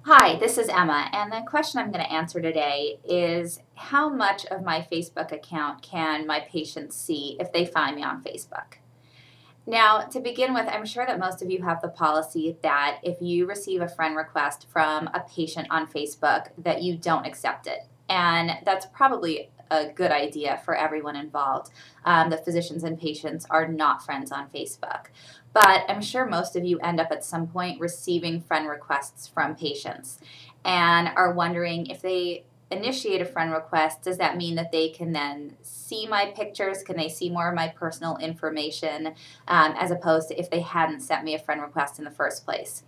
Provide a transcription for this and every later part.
Hi, this is Emma, and the question I'm going to answer today is how much of my Facebook account can my patients see if they find me on Facebook? Now, to begin with, I'm sure that most of you have the policy that if you receive a friend request from a patient on Facebook, that you don't accept it. And that's probably a good idea for everyone involved. The physicians and patients are not friends on Facebook. But I'm sure most of you end up at some point receiving friend requests from patients and are wondering if they initiate a friend request, does that mean that they can then see my pictures? Can they see more of my personal information as opposed to if they hadn't sent me a friend request in the first place?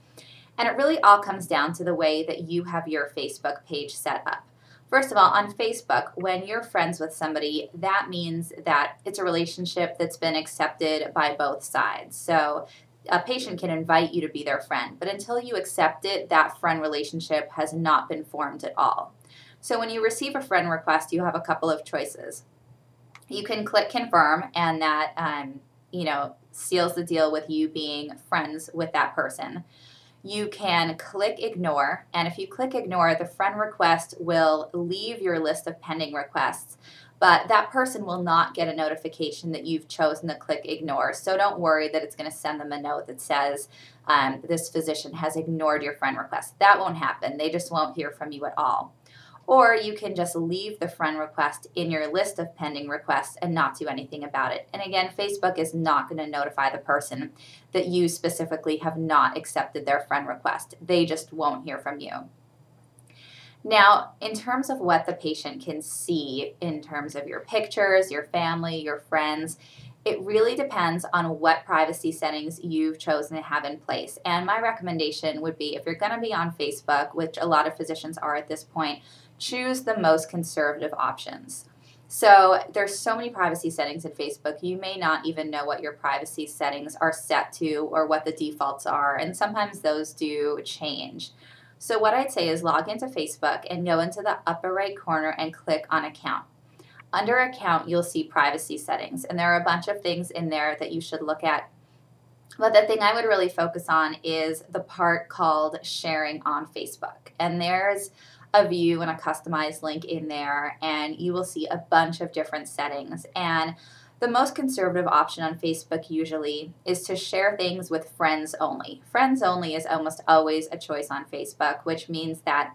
And it really all comes down to the way that you have your Facebook page set up. First of all, on Facebook, when you're friends with somebody, that means that it's a relationship that's been accepted by both sides. So a patient can invite you to be their friend, but until you accept it, that friend relationship has not been formed at all. So when you receive a friend request, you have a couple of choices. You can click confirm, and that seals the deal with you being friends with that person. You can click ignore, and if you click ignore, the friend request will leave your list of pending requests, but that person will not get a notification that you've chosen to click ignore. So don't worry that it's going to send them a note that says this physician has ignored your friend request. That won't happen. They just won't hear from you at all. Or you can just leave the friend request in your list of pending requests and not do anything about it. And again, Facebook is not going to notify the person that you specifically have not accepted their friend request. They just won't hear from you. Now, in terms of what the patient can see in terms of your pictures, your family, your friends, it really depends on what privacy settings you've chosen to have in place. And my recommendation would be if you're going to be on Facebook, which a lot of physicians are at this point, choose the most conservative options. So there's so many privacy settings in Facebook, you may not even know what your privacy settings are set to or what the defaults are, and sometimes those do change. So what I'd say is log into Facebook and go into the upper right corner and click on account. Under account, you'll see privacy settings, and there are a bunch of things in there that you should look at. But the thing I would really focus on is the part called sharing on Facebook. And there's a view and a customized link in there, and you will see a bunch of different settings. And the most conservative option on Facebook usually is to share things with friends only. Friends only is almost always a choice on Facebook, which means that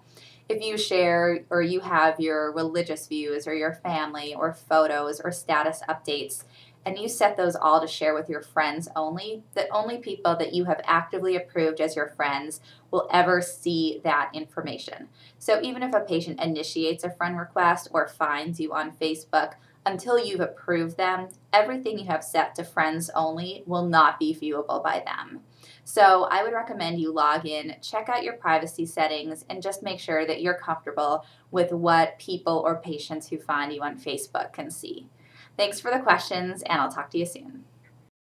if you share or you have your religious views or your family or photos or status updates, and you set those all to share with your friends only, that only people that you have actively approved as your friends will ever see that information. So even if a patient initiates a friend request or finds you on Facebook, until you've approved them, everything you have set to friends only will not be viewable by them. So I would recommend you log in, check out your privacy settings, and just make sure that you're comfortable with what people or patients who find you on Facebook can see. Thanks for the questions, and I'll talk to you soon.